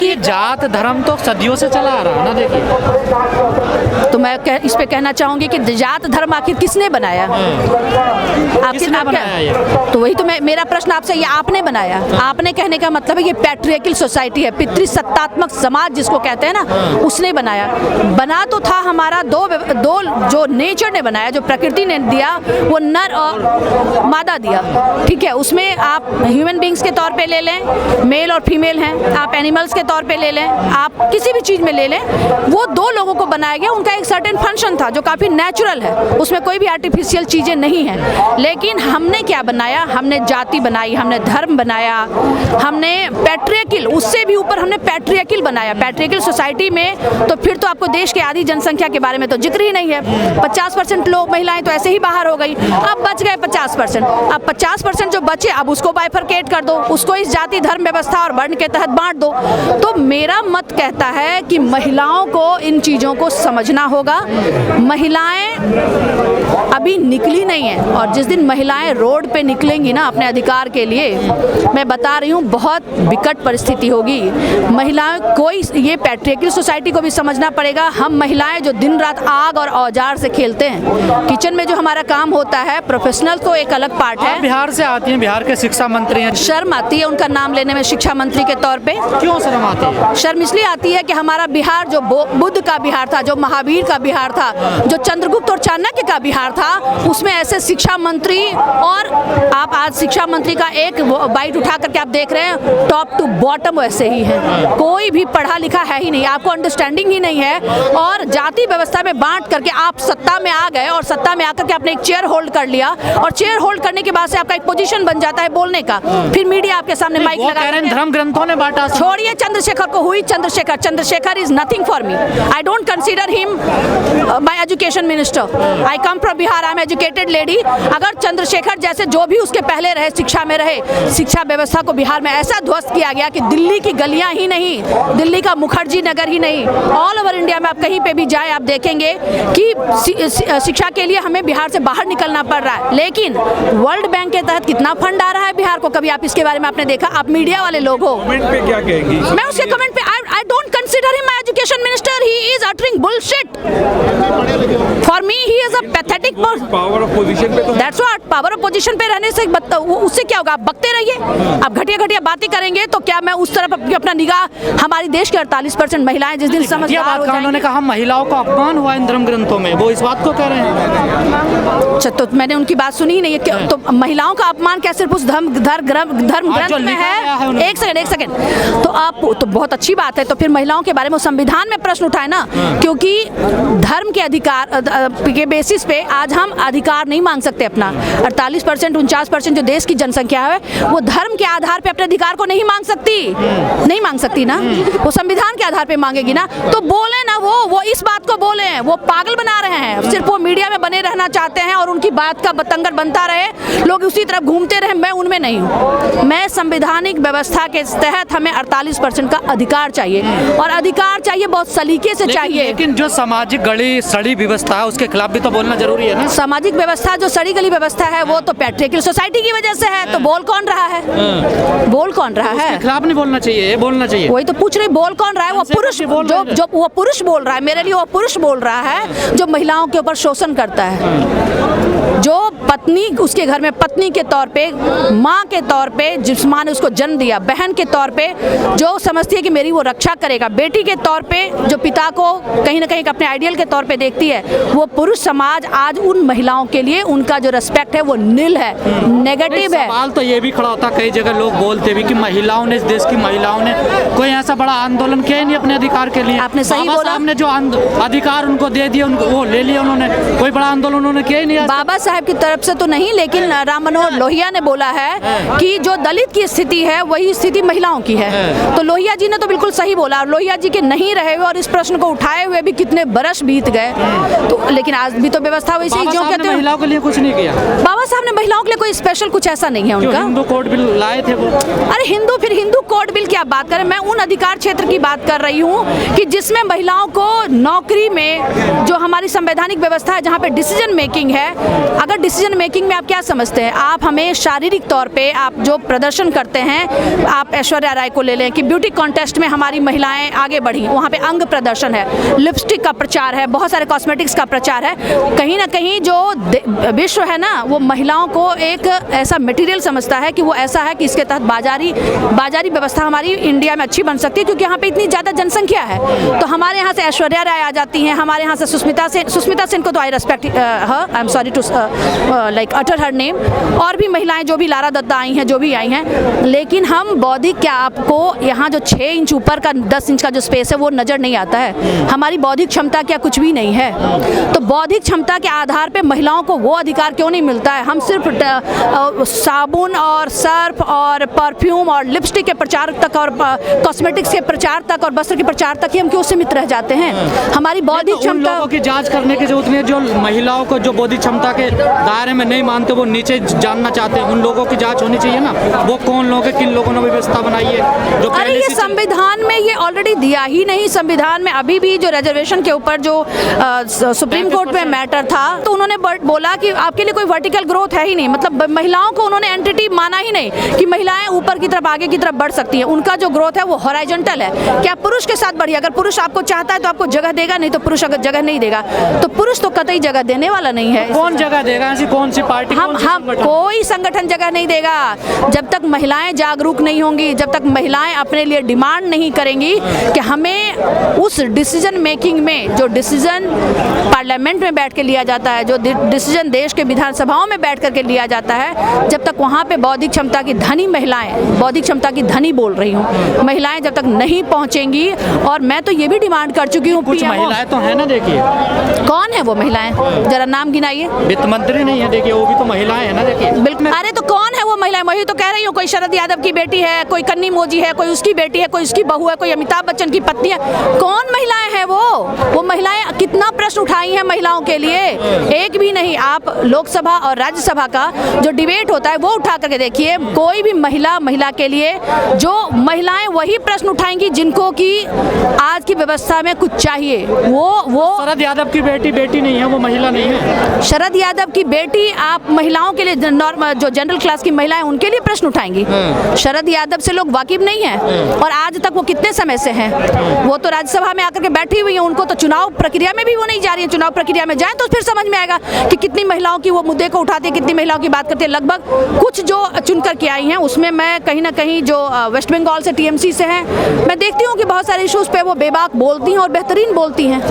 कि जात धर्म तो सदियों से चला आ रहा है ना। देखिए, तो मैं इस पे कहना चाहूंगी कि जात धर्म आखिर किसने बनाया? किसने बनाया ये? तो वही तो मेरा प्रश्न आपसे, ये आपने बनाया। आपने कहने का मतलब है ये पैट्रियार्कल सोसाइटी है, पितृसत्तात्मक समाज जिसको कहते हैं ना, उसने बनाया। बना तो था हमारा दो जो नेचर ने बनाया, जो प्रकृति ने दिया, वो नर और मादा दिया, ठीक है। उसमें आप ह्यूमन बींग्स के तौर पे ले लें, मेल और फीमेल हैं, आप एनिमल्स के तौर पे ले लें, आप किसी भी चीज़ में ले लें, वो दो लोगों को बनाया गया। उनका एक सर्टेन फंक्शन था जो काफ़ी नेचुरल है, उसमें कोई भी आर्टिफिशियल चीज़ें नहीं हैं। लेकिन हमने क्या बनाया? हमने जाति बनाई, हमने धर्म बनाया, हमने पैट्रियार्कल, उससे भी ऊपर हमने पैट्रियार्कल बनाया। पैट्रियार्कल सोसाइटी में तो फिर तो आपको देश की आधी जनसंख्या के बारे में तो जिक्र ही नहीं है। 50% लोग महिलाएं तो ऐसे ही बाहर हो गई, अब बच गए 50%। अब 50% जो बचे, अब उसको बाइफरकेट कर दो, उसको इस जाति धर्म व्यवस्था और वर्ण के तहत बांट दो। तो मेरा मत कहता है कि महिलाओं को इन चीज़ों को समझना होगा। महिलाएं अभी निकली नहीं है, और जिस दिन महिलाएं रोड पे निकलेंगी ना अपने अधिकार के लिए, मैं बता रही हूँ बहुत विकट परिस्थिति होगी। महिलाएं कोई, ये पैट्रियार्कल सोसाइटी को भी समझना पड़ेगा। हम महिलाएं जो दिन रात आग और औजार से खेलते हैं, किचन में जो हमारा काम होता है, प्रोफेशनल तो एक अलग पार्ट है। बिहार से आती हैं, बिहार के शिक्षा मंत्री हैं। शर्म आती है उनका नाम लेने में शिक्षा मंत्री के तौर पे। क्यों शर्म आती है? शर्म इसलिए आती है कि हमारा बिहार जो बुद्ध का बिहार था, जो महावीर का बिहार था, जो चंद्रगुप्त और चाणक्य का बिहार था, उसमें ऐसे शिक्षा मंत्री, और आप आज शिक्षा मंत्री का एक बाइट उठा करके आप देख रहे हैं, टॉप टू बॉटम वैसे ही है। कोई भी पढ़ा लिखा है ही नहीं, आपको अंडरस्टैंडिंग ही नहीं है, और जाति व्यवस्था में बांट करके आप सत्ता में आ गए, और सत्ता में आकर के आपने एक चेयर होल्ड कर लिया, और चेयर होल्ड करने के बाद से आपका एक पोजीशन बन जाता है बोलने का। फिर मीडिया आपके सामने माइक लगा रहे हैं, धर्म ग्रंथों ने बांटा। छोड़िए चंद्रशेखर को, हुई Chandrashekhar is nothing for me. I don't consider him my education minister. I come from Bihar, I am educated lady. अगर चंद्रशेखर जैसे जो भी उसके पहले रहे शिक्षा में रहे, शिक्षा व्यवस्था को बिहार में ऐसा ध्वस्त किया गया कि दिल्ली की गलियां ही नहीं, दिल्ली का मुखर्जी नगर ही नहीं, ऑल ओवर इंडिया में आप कहीं पे भी जाए आप देखेंगे कि शिक्षा के लिए हमें बिहार से बाहर निकलना पड़ रहा है। लेकिन वर्ल्ड बैंक के तहत कितना फंड आ रहा है बिहार को, कभी आप इसके बारे में आपने देखा? आप मीडिया वाले लोग हो। कमेंट पे क्या कहेंगी? मैं उसके कमेंट पे I don't consider him my education minister, he is uttering bullshit. For me he is a pathetic person. Power of position पे तो that's what, power of position पे रहने से उससे क्या होगा? आप बकते रहिए, आप घटिया घटिया बातें करेंगे तो क्या मैं उस तरफ अपना निगाह, हमारी देश के 48% महिलाएं जिस दिन समझदार हो जाएंगी। उन्होंने कहा महिलाओं का अपमान हुआ इन धर्म ग्रंथों में, वो इस बात को कह रहे हैं। अच्छा, तो मैंने उनकी बात सुनी ही नहीं है। तो महिलाओं का अपमान क्या सिर्फ उस धर्म ग्रंथ में है? एक सेकंड, तो आप तो बहुत अच्छी बात है, तो फिर महिलाओं के बारे में संविधान में प्रश्न उठाए ना, क्योंकि धर्म के अधिकार के बेसिस पे आज हम अधिकार नहीं मांग सकते अपना। 48% 49% जो देश की जनसंख्या है वो धर्म के आधार पे अपने अधिकार को नहीं मांग सकती ना, वो संविधान के आधार पे मांगेगी ना। तो बोले ना, वो इस बात को बोले हैं, वो पागल बना रहे हैं, सिर्फ वो मीडिया में बने रहना चाहते हैं और उनकी बात का बतंगड़ बनता रहे, लोग उसी तरफ घूमते रहे। मैं उनमें नहीं हूँ। मैं संवैधानिक व्यवस्था के तहत हमें 48% का अधिकार चाहिए, और अधिकार चाहिए बहुत सलीके से चाहिए। लेकिन जो सामाजिक गली सड़ी व्यवस्था है उसके खिलाफ भी तो बोलना जरूरी है ना। सामाजिक व्यवस्था जो सड़ी गली व्यवस्था है वो तो पैट्रियार्कल सोसाइटी की वजह से है, तो बोल कौन रहा है? बोल कौन रहा है? खिलाफ नहीं बोलना चाहिए, ये बोलना चाहिए। वही तो पूछ रही, बोल कौन रहा है? वो पुरुष, जो वो पुरुष बोल रहा है, मेरे लिए वो पुरुष बोल रहा है जो महिलाओं के ऊपर शोषण करता है, जो पत्नी, उसके घर में पत्नी के तौर पे, माँ के तौर पे, जिस माँ ने उसको जन्म दिया, बहन के तौर पे जो समझती है कि मेरी वो रक्षा करेगा, बेटी के तौर पे जो पिता को कहीं ना कहीं अपने आइडियल के तौर पे देखती है, वो पुरुष समाज आज उन महिलाओं के लिए उनका जो रिस्पेक्ट है वो नील है, नेगेटिव है। सवाल तो ये भी खड़ा होता, कई जगह लोग बोलते भी कि महिलाओं ने, इस देश की महिलाओं ने कोई ऐसा बड़ा आंदोलन किया नहीं अपने अधिकार के लिए। आपने सही बोला, हमने जो अधिकार उनको दे दिए, उनको वो ले लिया उन्होंने, कोई बड़ा आंदोलन उन्होंने किया ही नहीं। बाबा साहब की तरफ से तो नहीं, लेकिन राम मनोहर लोहिया ने बोला है कि जो दलित की स्थिति है वही स्थिति महिलाओं की है। तो लोहिया जी ने तो बिल्कुल सही बोला, और लोहिया जी के नहीं रहे हुए और इस प्रश्न को उठाए हुए भी कितने बरस बीत गए, तो लेकिन आज भी तो व्यवस्था वैसी ही, जो कहते हैं महिलाओं के लिए कुछ नहीं किया। बाबा साहब ने महिलाओं के लिए कोई स्पेशल कुछ ऐसा नहीं है उनका। हिंदू कोड बिल लाए थे वो। अरे हिंदू कोड बिल की आप बात करें, मैं उन अधिकार क्षेत्र की बात कर रही हूँ कि जिसमें महिलाओं को नौकरी में, जो हमारी संवैधानिक व्यवस्था है जहाँ पे डिसीजन मेकिंग है, अगर डिसीजन मेकिंग में आप क्या समझते हैं, आप हमें शारीरिक तौर पे आप जो प्रदर्शन करते हैं, आप ऐश्वर्या राय को ले लें कि ब्यूटी कॉन्टेस्ट में हमारी महिलाएं आगे बढ़ी, वहाँ पे अंग प्रदर्शन है, लिपस्टिक का प्रचार है, बहुत सारे कॉस्मेटिक्स का प्रचार है। कहीं ना कहीं जो विश्व है ना, वो महिलाओं को एक ऐसा मटेरियल समझता है कि वो ऐसा है कि इसके तहत बाजारी व्यवस्था हमारी इंडिया में अच्छी बन सकती है, क्योंकि यहाँ पे इतनी ज़्यादा जनसंख्या है। तो हमारे यहाँ से ऐश्वर्या राय आ जाती हैं, हमारे यहाँ से सुष्मिता सेन को तो I respect her, I am sorry to like utter her name, और भी महिलाएं जो भी लारा दत्ता आई हैं, जो भी आई हैं, लेकिन हम बौद्धिक, क्या आपको यहाँ जो 6 इंच ऊपर का 10 इंच का जो स्पेस है वो नज़र नहीं आता है? हमारी बौद्धिक क्षमता क्या कुछ भी नहीं है? तो बौद्धिक क्षमता के आधार पर महिलाओं को वो अधिकार क्यों नहीं मिलता है? हम सिर्फ साबुन और सर्फ और परफ्यूम और लिपस्टिक के प्रचार तक और कॉस्मेटिक्स के प्रचार तक और वस्त्र के प्रचार तक ही हम क्यों सीमित रह जाते हैं? हमारी बौद्धिक क्षमता की जांच करने की जरूरत नहीं है। जो महिलाओं को जो बौद्धिक क्षमता के दायरे में नहीं मानते, वो नीचे जानना चाहते हैं, उन लोगों की जांच होनी चाहिए ना। वो कौन लोग हैं, किन लोगों ने व्यवस्था बनाई है? जो अरे ये संविधान में ये ऑलरेडी दिया ही नहीं। संविधान में अभी भी जो रिजर्वेशन के ऊपर जो सुप्रीम कोर्ट में मैटर था, तो उन्होंने बोला कि आपके लिए कोई वर्टिकल ग्रोथ है ही नहीं, मतलब महिलाओं को उन्होंने एंटिटी माना ही नहीं कि महिलाएं ऊपर की तरफ, आगे की तरफ बढ़ सकती हैं। उनका जो ग्रोथ है वो हॉराइजॉन्टल है, क्या पुरुष के साथ बढ़िए। अगर पुरुष आपको चाहता है तो आपको जगह देगा, नहीं तो पुरुष अगर जगह नहीं देगा तो पुरुष तो कतई जगह देने वाला नहीं है। कौन जगह देगा? ऐसी कौन सी पार्टी, हम कोई संगठन जगह नहीं देगा। जब तक महिलाएं जागरूक नहीं होंगी, जब तक महिलाएं अपने लिए डिमांड नहीं करेंगी कि हमें उस डिसीजन मेकिंग में, जो डिसीजन पार्लियामेंट में बैठ के लिया जाता है, जो डिसीजन देश के विधानसभाओं में बैठ करके लिया जाता है, जब तक वहाँ पे बौद्धिक क्षमता की धनी महिलाएं, बौद्धिक क्षमता की धनी बोल रही हूँ, महिलाएं जब तक नहीं पहुँचेंगी, और मैं तो ये भी डिमांड कर चुकी हूँ, कुछ महिलाएं तो है ना, देखिए कौन है वो महिलाएं, जरा नाम गिनाइए। वित्त मंत्री नहीं है, देखिए वो भी तो महिलाएं है ना, देखिए बिल्कुल। अरे तो कौन है वो महिलाएं? वही तो कह रही हूँ, कोई शरद यादव की बेटी है, कोई कन्नी मोजी है, कोई उसकी बेटी है, कोई उसकी बहू है, कोई अमिताभ बच्चन की पत्नी है। कौन महिलाएं हैं वो महिलाएं कितना प्रश्न उठाई हैं महिलाओं के लिए? एक भी नहीं। आप लोकसभा और राज्यसभा का जो डिबेट होता है वो उठा करके देखिए, कोई भी महिला के लिए जो महिलाएं वही प्रश्न उठाएंगी जिनको कि आज की व्यवस्था में कुछ चाहिए। वो शरद यादव की बेटी नहीं है, वो महिला नहीं है। शरद यादव की बेटी आप महिलाओं के लिए, नॉर्मल जो जनरल क्लास की महिलाएं, उनके लिए प्रश्न उठाएंगी। शरद यादव से लोग वाकिफ नहीं है, और आज तक वो कितने समय से हैं? वो तो राज्यसभा में आकर के बैठी हुई है, उनको तो चुनाव प्रक्रिया में भी वो नहीं जा रही है। चुनाव प्रक्रिया में जाए तो फिर समझ में आएगा कि कितनी महिलाओं की वो मुद्दे को उठाती है, कितनी महिलाओं की बात करती है। लगभग कुछ जो चुन करके आई हैं, उसमें मैं कहीं ना कहीं जो वेस्ट बंगाल से, टीएमसी से हैं, मैं देखती हूँ कि बहुत सारे इश्यूज पे वो बेबाक बोलती हैं और बेहतरीन बोलती हैं।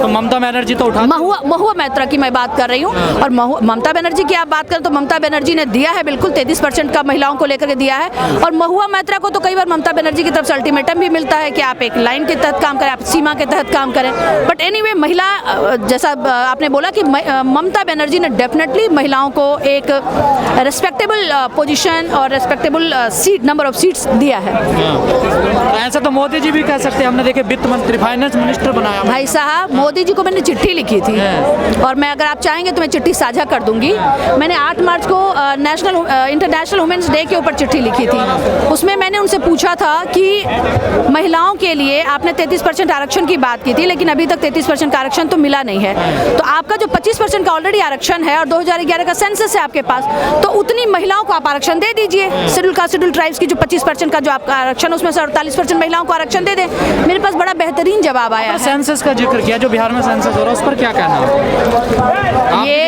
तो ममता बनर्जी तो उठा, महुआ मैत्रा की मैं बात कर रही हूँ, और ममता बनर्जी की आप बात करें तो ममता बनर्जी ने दिया है बिल्कुल 33% का महिलाओं को लेकर के दिया है। और महुआ मैत्रा को तो कई बार ममता बनर्जी की तरफ से अल्टीमेटम भी मिलता है कि आप एक लाइन के तहत काम करें, आप सीमा के तहत काम करें। बट एनीवे, महिला, जैसा आपने बोला कि ममता बनर्जी ने डेफिनेटली महिलाओं को एक रेस्पेक्टेबल पोजीशन और रेस्पेक्टेबल नंबर ऑफ सीट्स दिया है। ऐसा तो मोदी जी भी कह सकते हैं। हमने देखे वित्त मंत्री, फाइनेंस मिनिस्टर बनाया। भाई साहब, मोदी जी को मैंने चिट्ठी लिखी थी, और मैं अगर आप चाहेंगे तो मैं चिट्ठी साझा कर दूंगी। मैंने 8 मार्च को इंटरनेशनल वुमेन्स डे के ऊपर चिट्ठी लिखी थी। उसमें मैंने उनसे पूछा था कि महिलाओं के लिए आपने 33% आरक्षण की बात की थी, लेकिन अभी तक 33% का आरक्षण तो मिला नहीं है। तो आपका जो 25% का ऑलरेडी आरक्षण है और 2011 का सेंसस है आपके पास, तो उतनी महिलाओं को आप आरक्षण दे दीजिए। शेड्यूल कास्ट, शेड्यूल ट्राइब्स की जो 25% का जो आपका आरक्षण, उसमें से 48% महिलाओं को आरक्षण दे दें। मेरे पास बड़ा बेहतरीन जवाब आया है। सेंसस का जिक्र किया, जो बिहार में सेंसस हो रहा है, उस पर क्या कहना है? ये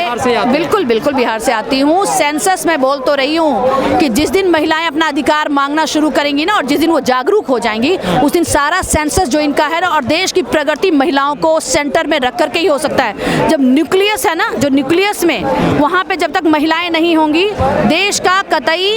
बिल्कुल बिहार से आती हूँ। सेंसस में बोल तो रही हूँ कि जिस दिन महिलाएं अपना अधिकार मांगना शुरू करेंगी ना, और जिस दिन वो जागरूक हो जाएंगी, उस दिन सारा सेंसस जो इनका है ना, और देश की प्रगति महिलाओं को सेंटर में रख करके ही हो सकता है। जब न्यूक्लियस है ना, जो न्यूक्लियस में, वहाँ पे जब तक महिलाएं नहीं होंगी, देश का कतई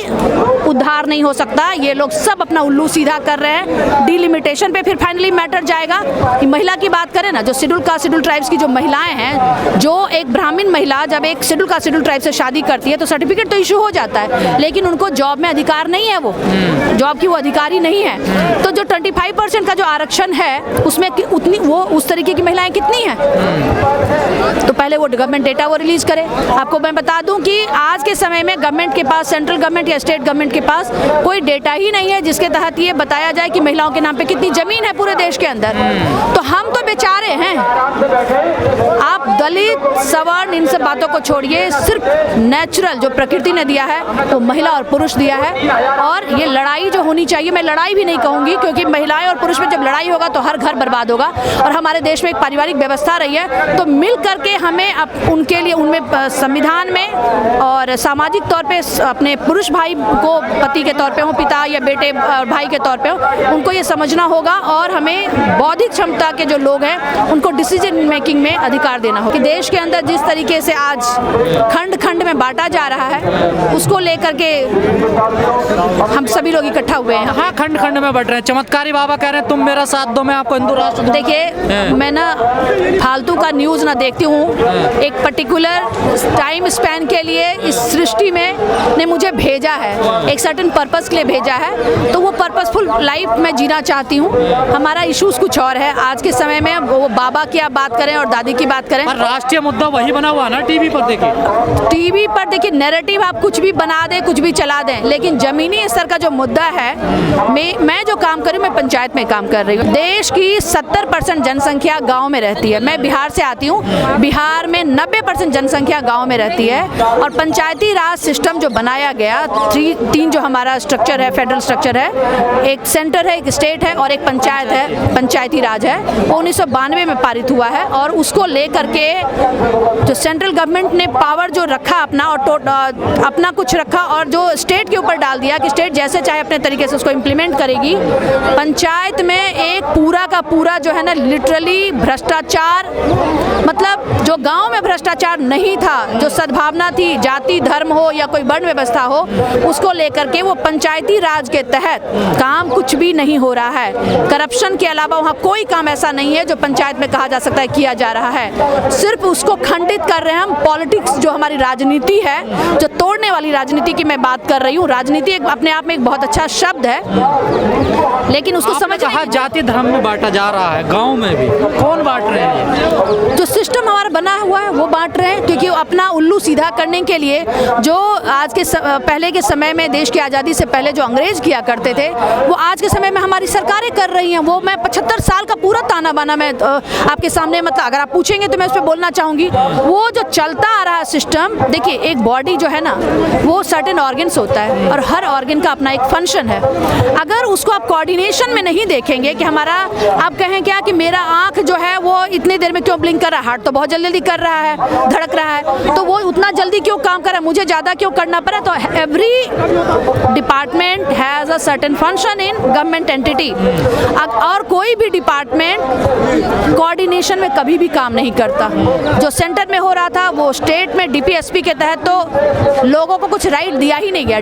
उद्धार नहीं हो सकता। ये लोग सब अपना उल्लू सीधा कर रहे हैं। डिलिमिटेशन पे फिर फाइनली मैटर जाएगा कि महिला की बात करें ना, जो शेड्यूल कास्ट, शेड्यूल ट्राइब्स की जो महिलाएं हैं, जो एक ब्राह्मण महिला जब एक शेड्यूल कास्ट, शेड्यूल ट्राइब से शादी करती है तो सर्टिफिकेट तो इशू हो जाता जाता है, लेकिन उनको जॉब में अधिकार नहीं है, वो जॉब की वो अधिकारी नहीं है। तो जो 25% का जो आरक्षण है उसमें उतनी वो उस तरीके की महिलाएं कितनी हैं? तो पहले वो गवर्नमेंट डेटा वो रिलीज करे। आपको मैं बता दूं कि आज के समय में गवर्नमेंट के पास, सेंट्रल गवर्नमेंट या स्टेट गवर्नमेंट के पास कोई डेटा ही नहीं है जिसके तहत ये बताया जाए कि महिलाओं के नाम पे कितनी जमीन है पूरे देश के अंदर। तो हम तो बेचारे हैं। आप दलित, सवर्ण, इन सब बातों को छोड़िए, सिर्फ नेचुरल जो प्रकृति ने दिया है वो महिला और पुरुष दिया है। और ये लड़ाई जो होनी चाहिए, मैं लड़ाई भी नहीं कहूँगी, क्योंकि महिलाएं और पुरुष में जब लड़ाई होगा तो हर घर बर्बाद होगा। और हमारे देश में एक पारिवारिक व्यवस्था रही है, तो मिल करके हमें उनके लिए, उनमें संविधान में और सामाजिक तौर पे अपने पुरुष भाई को पति के तौर पे हो, पिता या बेटे भाई के तौर पे हो, उनको ये समझना होगा। और हमें बौद्धिक क्षमता के जो लोग हैं उनको डिसीजन मेकिंग में अधिकार देना होगा। कि देश के अंदर जिस तरीके से आज खंड खंड में बांटा जा रहा है, उसको लेकर के हम सभी लोग इकट्ठा हुए हैं। हाँ, खंड खंड में बट रहे हैं। चमत्कारी बाबा कह रहे हैं तुम मेरा साथ दो, मैं आपको हिंदू राष्ट्र दूंगा। देखिए, मैं ना फालतू का न्यूज़ ना देखती हूँ। एक पर्टिकुलर टाइम स्पैन के लिए इस सृष्टि में ने मुझे भेजा है, एक सर्टेन पर्पस के लिए भेजा है, तो वो पर्पसफुल लाइफ मैं जीना चाहती हूँ। हमारा इश्यूज कुछ और है आज के समय में। वो बाबा की आप बात करें और दादी की बात करें, पर राष्ट्रीय मुद्दा वही बना हुआ ना टीवी पर। देखिए नैरेटिव आप कुछ भी बना दें, कुछ भी चला दें, लेकिन जमीनी स्तर का जो मुद्दा है, मैं जो काम कर रही हूँ, मैं पंचायत में काम कर रही हूँ। देश की 70% जनसंख्या गाँव में रहती है। मैं बिहार से आती हूँ, बिहार में 90% जनसंख्या गाँव में रहती है। और पंचायती राज सिस्टम जो बनाया गया, तीन जो हमारा स्ट्रक्चर है, फेडरल स्ट्रक्चर है, एक सेंटर है, एक स्टेट है और एक पंचायत है, पंचायती राज है, वो 1992 में पारित हुआ है। और उसको लेकर के जो सेंट्रल गवर्नमेंट ने पावर जो रखा अपना, और अपना कुछ रखा और जो स्टेट के ऊपर डाल दिया कि स्टेट जैसे चाहे अपने तरीके से उसको इम्प्लीमेंट करेगी। पंचायत में एक पूरा का पूरा जो है ना, लिटरली भ्रष्टाचार, मतलब जो गांव में भ्रष्टाचार नहीं था, जो सद्भावना थी, जाति धर्म हो या कोई वर्ण व्यवस्था हो, उसको लेकर के वो पंचायती राज के तहत काम कुछ भी नहीं हो रहा है। करप्शन के अलावा वहाँ कोई काम ऐसा नहीं है जो पंचायत में कहा जा सकता है किया जा रहा है। सिर्फ उसको खंडित कर रहे हैं हम। पॉलिटिक्स जो हमारी राजनीति है, जो तोड़ने वाली राजनीति की मैं बात कर रही हूँ। राजनीति अपने आप में एक बहुत अच्छा शब्द है, लेकिन उसको समझ कहा जाति धर्म में बांटा जा रहा है। गांव में भी कौन बांट रहे हैं? जो सिस्टम हमारा बना हुआ है वो बांट रहे हैं, क्योंकि अपना उल्लू सीधा करने के लिए जो आज के पहले के समय में, देश की आज़ादी से पहले जो अंग्रेज किया करते थे, वो आज के समय में हमारी सरकारें कर रही हैं। वो मैं 75 साल का पूरा ताना बाना मैं आपके सामने, मतलब अगर आप पूछेंगे तो मैं उस पर बोलना चाहूँगी। वो जो चलता आ रहा सिस्टम, देखिए एक बॉडी जो है ना, वो सर्टेन ऑर्गन्स होता है और हर ऑर्गन का अपना एक फंक्शन है। अगर उसको आप कोऑर्डिनेशन में नहीं देखेंगे कि हमारा, आप कहें क्या कि मेरा आँख जो है वो इतनी देर में क्यों ब्लिंक कर रहा है, हार्ट तो बहुत जल्दी जल्दी कर रहा है, धड़क रहा है, तो वो उतना जल्दी क्यों काम कर रहा है, मुझे ज़्यादा क्यों करना पड़ा। तो every department has a certain function in government entity. और कोई भी डिपार्टमेंट कोऑर्डिनेशन में कभी भी काम नहीं करता। जो सेंटर में हो रहा था वो स्टेट में DPSP के तहत तो लोगों को कुछ राइट दिया ही नहीं गया।